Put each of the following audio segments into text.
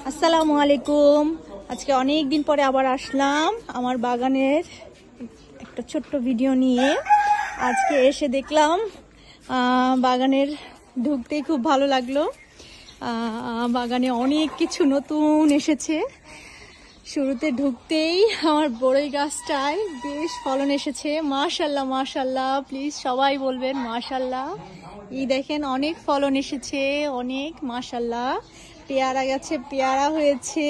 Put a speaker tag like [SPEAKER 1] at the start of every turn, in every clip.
[SPEAKER 1] আসসালামু আলাইকুম। আজকে অনেক দিন পরে আবার আসলাম আমার বাগানের একটা ছোট্ট ভিডিও নিয়ে। আজকে এসে দেখলাম বাগানের ঢুকতেই খুব ভালো লাগলো। বাগানে অনেক কিছু নতুন এসেছে। শুরুতে ঢুকতেই আমার বড়ই গাছটায় বেশ ফলন এসেছে। মাশাল্লাহ মাশাল্লাহ, প্লিজ সবাই বলবেন মাশাল্লাহ। এই দেখেন অনেক ফলন এসেছে, অনেক মাশাল্লাহ। পেয়ারা গাছে পেয়ারা হয়েছে,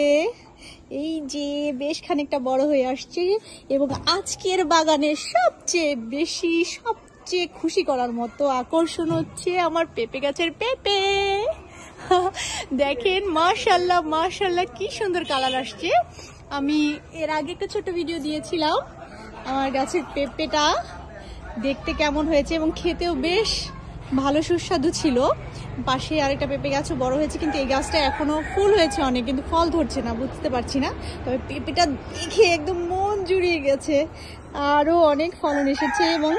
[SPEAKER 1] এই যে বেশ খানিকটা বড় হয়ে আসছে। এবং আজকের বাগানের সবচেয়ে খুশি করার মতো আকর্ষণ হচ্ছে আমার পেঁপে গাছের পেঁপে। দেখেন মাশাল্লাহ মাশাল্লাহ, কি সুন্দর কালার আসছে। আমি এর আগে একটা ছোট ভিডিও দিয়েছিলাম আমার গাছের পেঁপেটা দেখতে কেমন হয়েছে, এবং খেতেও বেশ ভালো সুস্বাদু ছিল। পাশে আরেকটা পেঁপে গাছও বড় হয়েছে, কিন্তু এই গাছটা এখনো ফুল হয়েছে অনেক, কিন্তু ফল ধরছে না, বুঝতে পারছি না। তবে পেঁপেটা দেখে একদম মন জুড়িয়ে গেছে। আরও অনেক ফলন এসেছে এবং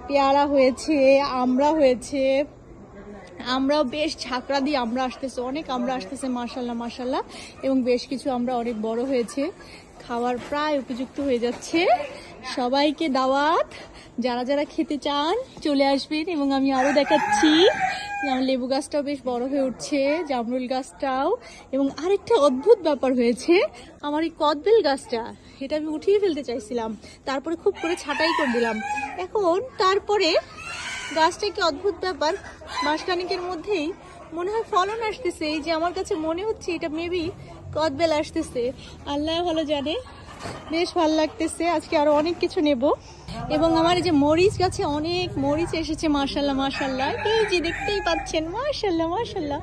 [SPEAKER 1] পেয়ারা হয়েছে, আমড়া হয়েছে। আমরাও বেশ ঝাঁকড়া দিয়ে আমরা আসতেছে, অনেক আমরা আসতেছে মাশাল্লাহ মাশাল্লাহ। এবং বেশ কিছু আমরা অনেক বড় হয়েছে, খাওয়ার প্রায় উপযুক্ত হয়ে যাচ্ছে। সবাইকে দাওয়াত, যারা যারা খেতে চান চলে আসবেন। এবং আমি আরো দেখাচ্ছি আমার লেবু গাছটাও বেশ বড় হয়ে উঠছে, জামরুল গাছটাও। এবং আরেকটা অদ্ভুত ব্যাপার হয়েছে, আমার এই কদবেল গাছটা, এটা আমি উঠিয়ে ফেলতে চাইছিলাম, তারপরে খুব করে ছাঁটাই করে দিলাম। এখন তারপরে গাছটা কি অদ্ভুত ব্যাপার, মাসখানেকের মধ্যেই মনে হয় ফলন আসতেছে। এই যে আমার কাছে মনে হচ্ছে এটা মেবি কদবেল আসতেছে, আল্লাহ ভালো জানে। বেশ ভালো লাগতেছে। আজকে আরো অনেক কিছু নেব। এবং আমার এই যে মরিচ গাছে অনেক মরিচ এসেছে মাশাল্লাহ মাশাল্লাহ, এই যে দেখতেই পাচ্ছেন মাশাল্লাহ মাশাল্লাহ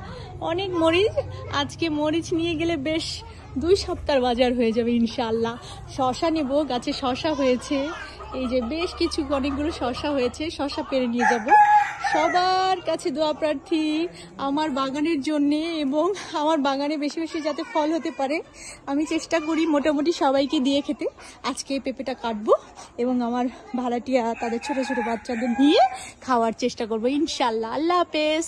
[SPEAKER 1] অনেক মরিচ। আজকে মরিচ নিয়ে গেলে বেশ 2 সপ্তাহ বাজার হয়ে যাবে ইনশাআল্লাহ। শশা নেব, গাছে শশা হয়েছে, এই যে বেশ কিছু অনেকগুলো শশা হয়েছে, শশা পেরে নিয়ে যাব। সবার কাছে দোয়া প্রার্থী আমার বাগানের জন্যে, এবং আমার বাগানে বেশি বেশি যাতে ফল হতে পারে। আমি চেষ্টা করি মোটামুটি সবাইকে দিয়ে খেতে। আজকে এই পেঁপেটা কাটবো এবং আমার ভাড়াটিয়া তাদের ছোট ছোট বাচ্চাদের নিয়ে খাওয়ার চেষ্টা করবো ইনশাল্লাহ। আল্লাহ হাফেজ।